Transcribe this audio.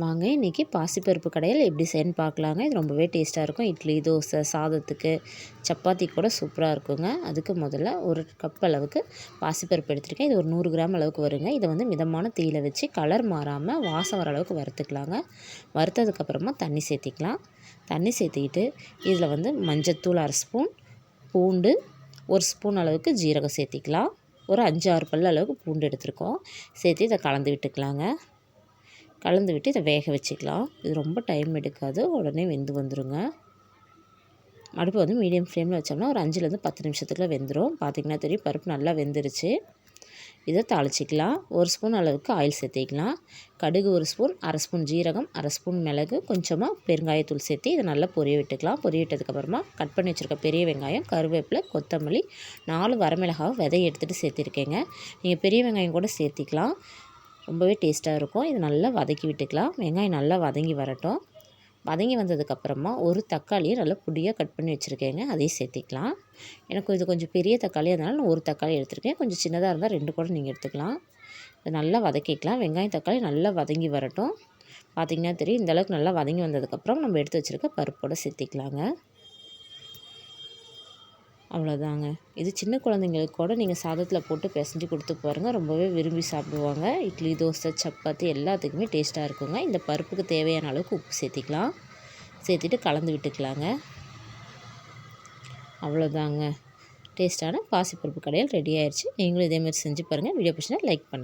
வாங்க இன்றைக்கி பாசிப்பருப்பு கடையில் எப்படி செய்யணும்னு பார்க்கலாங்க. இது ரொம்பவே டேஸ்ட்டாக இருக்கும். இட்லி, தோசை, சாதத்துக்கு, சப்பாத்தி கூட சூப்பராக இருக்குங்க. அதுக்கு முதல்ல ஒரு கப் அளவுக்கு பாசிப்பருப்பு எடுத்துருக்கேன். இது ஒரு 100 கிராம் அளவுக்கு வருங்க. இதை வந்து மிதமான தீயில வச்சு கலர் மாறாமல் வாசம் வர அளவுக்கு வறுத்துக்கலாங்க. வறுத்ததுக்கப்புறமா தண்ணி சேர்த்திக்கலாம். தண்ணி சேர்த்திக்கிட்டு இதில் வந்து மஞ்சத்தூள் 1/2 ஸ்பூன், பூண்டு 1 ஸ்பூன் அளவுக்கு ஜீரகம் சேர்த்திக்கலாம். ஒரு 5-6 பல் அளவுக்கு பூண்டு எடுத்துருக்கோம். சேர்த்து இதை கலந்து விட்டுக்கலாங்க. கலந்து விட்டு இதை வேக வச்சுக்கலாம். இது ரொம்ப டைம் எடுக்காது, உடனே வெந்து வந்துடுங்க. அடுப்பு வந்து மீடியம் ஃப்ளேமில் வச்சோம்னா ஒரு 5லேருந்து 10 நிமிஷத்துக்குள்ள வெந்துடும். பார்த்திங்கன்னா தெரியும், பருப்பு நல்லா வெந்துருச்சு. இதை தாளிச்சிக்கலாம். 1 ஸ்பூன் அளவுக்கு ஆயில் சேர்த்திக்கலாம். கடுகு 1 ஸ்பூன், 1/2 ஸ்பூன் ஜீரகம், 1/2 ஸ்பூன் மிளகு, கொஞ்சமாக பெருங்காயத்தூள் சேர்த்து இதை நல்லா பொரிய விட்டுக்கலாம். பொரிய விட்டதுக்கப்புறமா கட் பண்ணி வச்சுருக்க பெரிய வெங்காயம், கருவேப்பிலை, கொத்தமல்லி, 4 வரமிளகாவை விதையை எடுத்துகிட்டு சேர்த்திருக்கேங்க. நீங்கள் பெரிய வெங்காயம் கூட சேர்த்திக்கலாம். ரொம்பவே டேஸ்ட்டாக இருக்கும். இதை நல்லா வதக்கி விட்டுக்கலாம். வெங்காயம் நல்லா வதங்கி வரட்டும். வதங்கி வந்ததுக்கப்புறமா ஒரு தக்காளியை நல்லா பொடியாக கட் பண்ணி வச்சுருக்கேங்க, அதையும் சேர்த்திக்கலாம். எனக்கு இது கொஞ்சம் பெரிய தக்காளி, அதனால் நான் ஒரு தக்காளி எடுத்துருக்கேன். கொஞ்சம் சின்னதாக இருந்தால் 2 கூட நீங்கள் எடுத்துக்கலாம். இதை நல்லா வதக்கிக்கலாம். வெங்காயம் தக்காளி நல்லா வதங்கி வரட்டும். பார்த்திங்கன்னா தெரியும், இந்தளவுக்கு நல்லா வதங்கி வந்ததுக்கப்புறம் நம்ம எடுத்து வச்சுருக்க பருப்போடு சேர்த்திக்கலாங்க. அவ்வளோதாங்க. இது சின்ன குழந்தைங்களுக்கு கூட நீங்கள் சாதத்தில் போட்டு பிசைஞ்சு கொடுத்து பாருங்கள், ரொம்பவே விரும்பி சாப்பிடுவாங்க. இட்லி, தோசை, சப்பாத்தி எல்லாத்துக்குமே டேஸ்ட்டாக இருக்குங்க. இந்த பருப்புக்கு தேவையான அளவுக்கு உப்பு சேர்த்திக்கலாம். சேர்த்துட்டு கலந்து விட்டுக்கலாங்க. அவ்வளோதாங்க. டேஸ்ட்டான பாசிப்பருப்பு கடையில் ரெடி ஆயிடுச்சு. நீங்களும் இதேமாதிரி செஞ்சு பாருங்கள். வீடியோ பிடிச்சினா லைக் பண்ணுங்கள்.